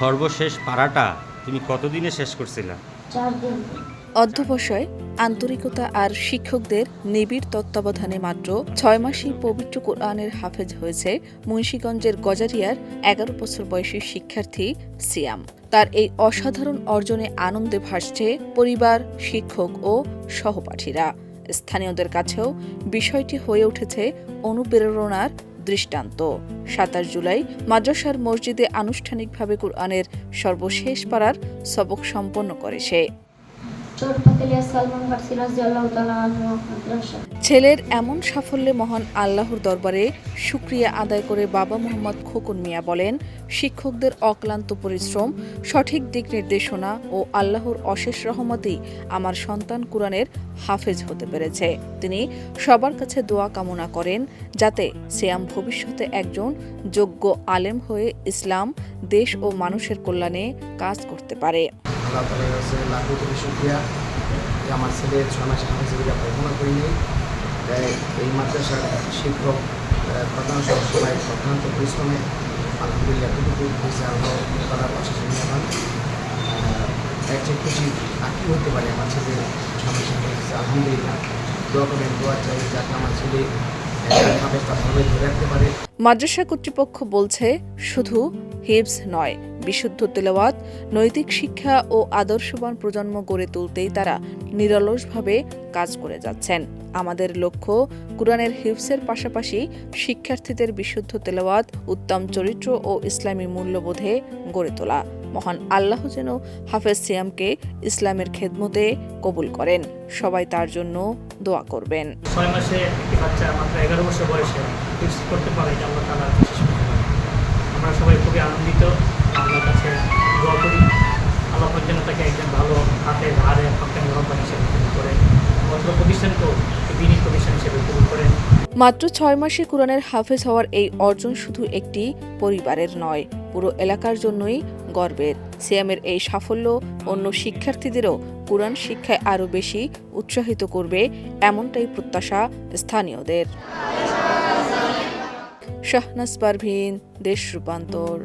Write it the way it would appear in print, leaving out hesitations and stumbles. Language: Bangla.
সর্বশেষ পাড়াটা তুমি কতদিনে শেষ করছিলা? 4 দিন। অধ্যবসায়, আন্তরিকতা আর শিক্ষকদের নিবিড় তত্ত্বাবধানে মাত্র 6 মাসেই পবিত্র কোরআনের হাফেজ হয়েছে মুন্সিগঞ্জের গজারিয়ার 11 বছর বয়সী শিক্ষার্থী সিয়াম। তার এই অসাধারণ অর্জনে আনন্দে ভাসছে পরিবার, শিক্ষক ও সহপাঠীরা। স্থানীয়দের কাছেও বিষয়টি হয়ে উঠেছে অনুপ্রেরণার দৃষ্টান্ত। 27 জুলাই মাদ্রাসার মসজিদে আনুষ্ঠানিকভাবে কোরআনের সর্বশেষ পারার সবক সম্পন্ন করে সে। ছেলের এমন সাফল্যে মহান আল্লাহর দরবারে শুকরিয়া আদায় করে বাবা মোহাম্মদ খোকন মিয়া বলেন, শিক্ষকদের অক্লান্ত পরিশ্রম, সঠিক দিক নির্দেশনা ও আল্লাহর অশেষ রহমতেই আমার সন্তান কোরআনের হাফেজ হতে পেরেছে। তিনি সবার কাছে দোয়া কামনা করেন যাতে সিয়াম ভবিষ্যতে একজন যোগ্য আলেম হয়ে ইসলাম, দেশ ও মানুষের কল্যাণে কাজ করতে পারে। আল্লাহ তাআলার কাছে লাখো কোটি শুকরিয়া যে আমার ছেলের 6 মাস হাফেজের কল্পনা করিনি। এই মাদ্রাসার শিক্ষক প্রধান সহ সবাই অত্যন্ত পরিশ্রমে আলহামদুলিল্লাহ এতটুকু হয়েছে। আল্লাহ তাআলার অশেষ মেহেরবান। এর চেয়ে খুশি আর কি হতে পারে? আমার ছেলে 6 মাস হাফেজ, আলহামদুলিল্লাহ। দোয়া করেন, দোয়া চাই যাতে আমার ছেলে হাফেজটা ভালোভাবে ধরে রাখতে পারে। মাদ্রাসা কর্তৃপক্ষ বলছে, শুধু হিফজ নয়, বিশুদ্ধ তেলাওয়াত, নৈতিক শিক্ষা ও আদর্শবান প্রজন্ম গড়ে তুলতেই তারা নিরলসভাবে কাজ করে যাচ্ছেন। আমাদের লক্ষ্য কুরআনের হিফজের পাশাপাশি শিক্ষার্থীদের বিশুদ্ধ তেলাওয়াত, উত্তম চরিত্র ও ইসলামী মূল্যবোধে গড়ে তোলা। মহান আল্লাহ যেন হাফেজ সিয়ামকে ইসলামের খেদমতে কবুল করেন। সবাই তার জন্য দোয়া করবেন। 6 মাসে একটি বাচ্চা মাত্র 11 বছর বয়সে হিফজ করতে পারে, এটা আল্লাহ তাআলার বিশেষ মেহেরবানি। আমরা সবাই খুবই আনন্দিত। আল্লাহর কাছে দোয়া করি আল্লাহ যেন তাকে একজন ভালো হাফেজ, হক্কানি রব্বানী হিসেবে কবুল করেন। অথবা প্রতিষ্ঠানকেও দিনী প্রতিষ্ঠান হিসেবে কবুল করেন। মাত্র 6 মাসে কোরআনের হাফেজ হওয়ার এই অর্জন শুধু একটি পরিবারের নয়, পুরো এলাকার জন্যই গর্বের। সিয়ামের এই সাফল্য অন্য শিক্ষার্থীদেরও কোরআন শিক্ষায় আরও বেশি উৎসাহিত করবে, এমনটাই প্রত্যাশা স্থানীয়দের। শাহনাজ পারভীন, দেশ রূপান্তর।